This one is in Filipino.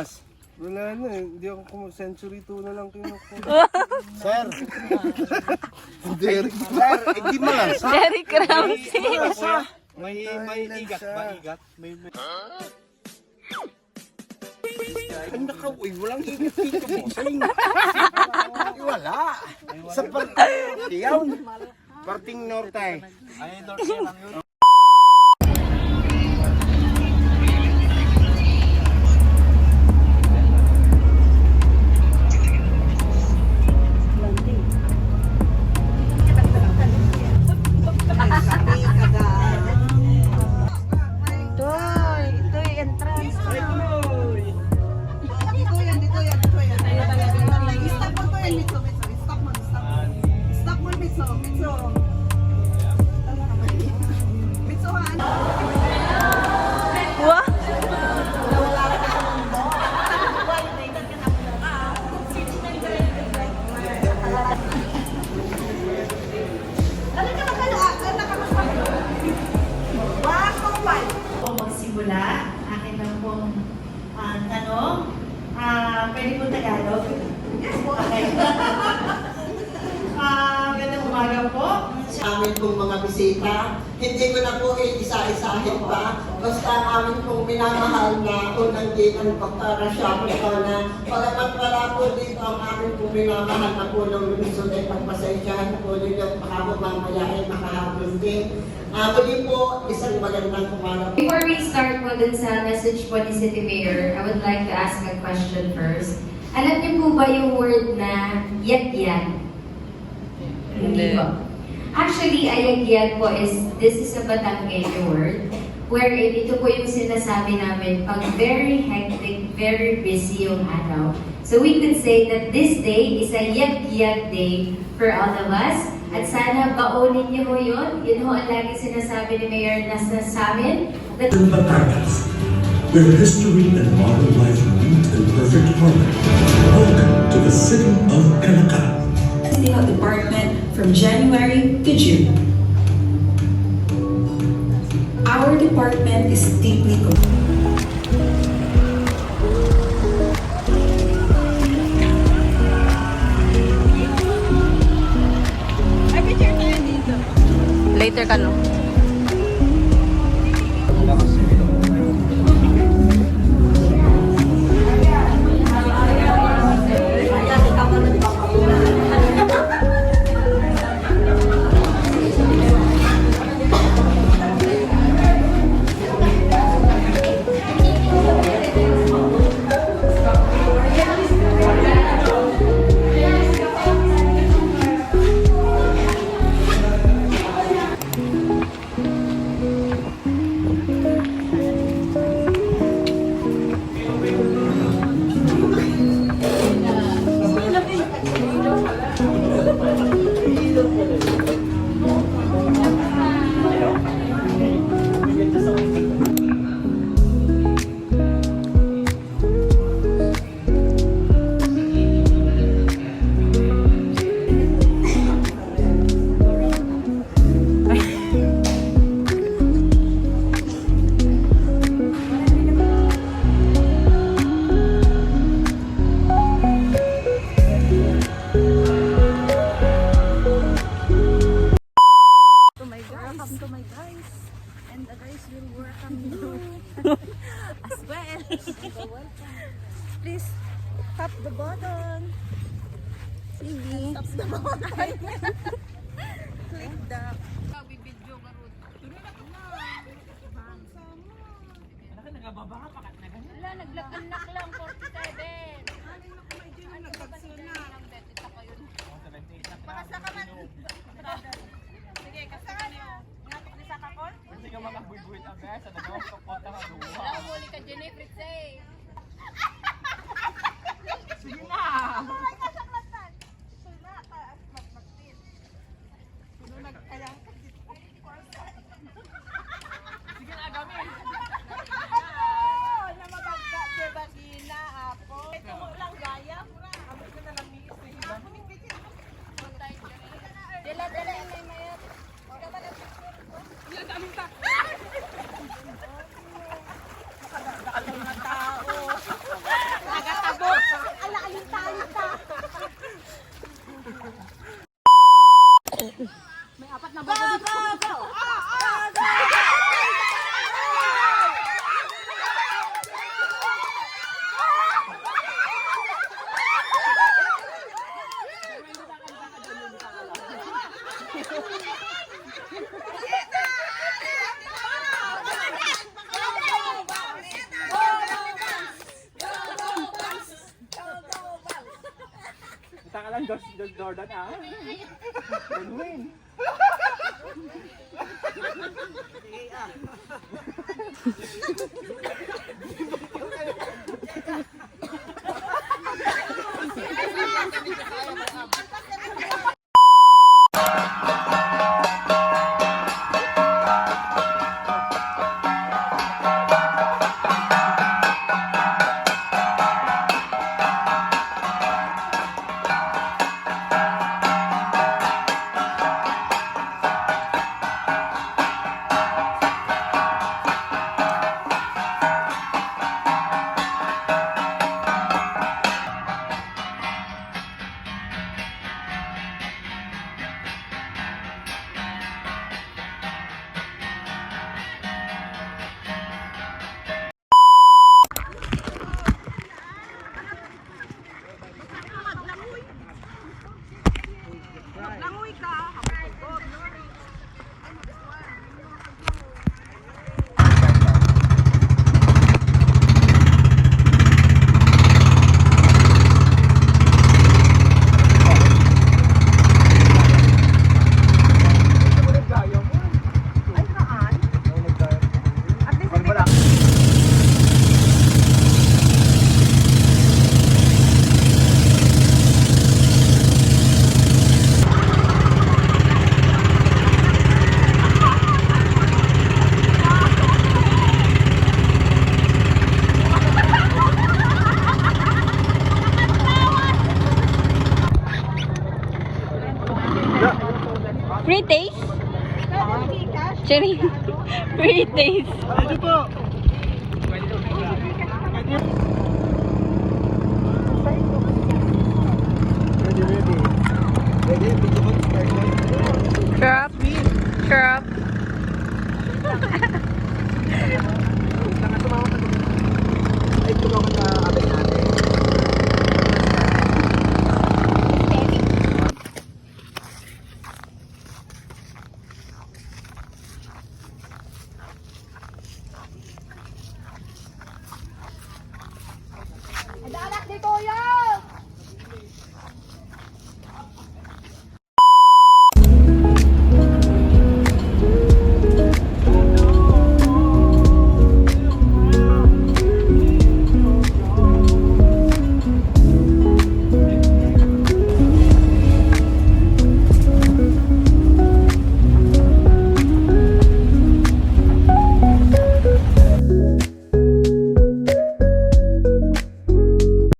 Pass. Wala na eh. Hindi ako century 2 na lang kinukuha. Sir. Derek. Sir, hindi malasa. Derek Ramsey. May igat ba? Igat? May... Ay, nakauwi. Walang igat dito mo. Wala. Sa parting Parting Norte. Ay, Norte lang yun. Akin lang pong tanong. Pwede po Tagalog? Yes po. Okay. Gandang umaga po. Sa amin pong mga bisita, hindi ko na po isa-isahin pa. Basta ang amin pong minamahal na unang ginang pagkarasya ko na pagamat wala po dito ang amin pong minamahal na punong lumisod ay pagpasensyahan po ninyo baka mamaya ay makahapon din. Muli po, isang magandang umaga. Before we start po dun sa message po ni City Mayor, I would like to ask a question first. Alam niyo po ba yung word na yat-yat? Hindi po. Actually, ayag-yat po this is a Batanggenyo word, wherein ito po yung sinasabi namin pag very hectic, very busy yung araw. So we could say that this day is a yat-yat day for all of us. At sana baonin niyo ho yun. Yun ho ang lagi sinasabi ni Mayor na sa amin. In Batangas, where history and modern life meet in perfect harmony. Welcome to the city of Calacar. The health department from January to June. Our department is deeply committed. Later ka no? As well. Please tap the button. Sige. Tap the button. Click the bibidyo garut. Wala, naglakan-nak lang, 47. Sige, kasama niyo. Ngatok ni sa kakon? Hindi ka makabuybuit ang guys. Sa nagawang kapot ang aluwa. Wala, umuli ka dyan eh, Fritz eh. Sige na! Ay, kasaklatan. Sula ka at magpagpil. Sino nagkayang kasi Sige na, gamin! na magagda, Sebagina, Apo. Ito mo lang gaya. Abot ko na lang ni Isa. Dala-dala yung may mayat. Nakadaan ng tao. pangalan Josh Jordan ah. Win-win. Langoy ka. Free taste? Cherry. Free taste. Crop. Crop. Adalat ni Kuya.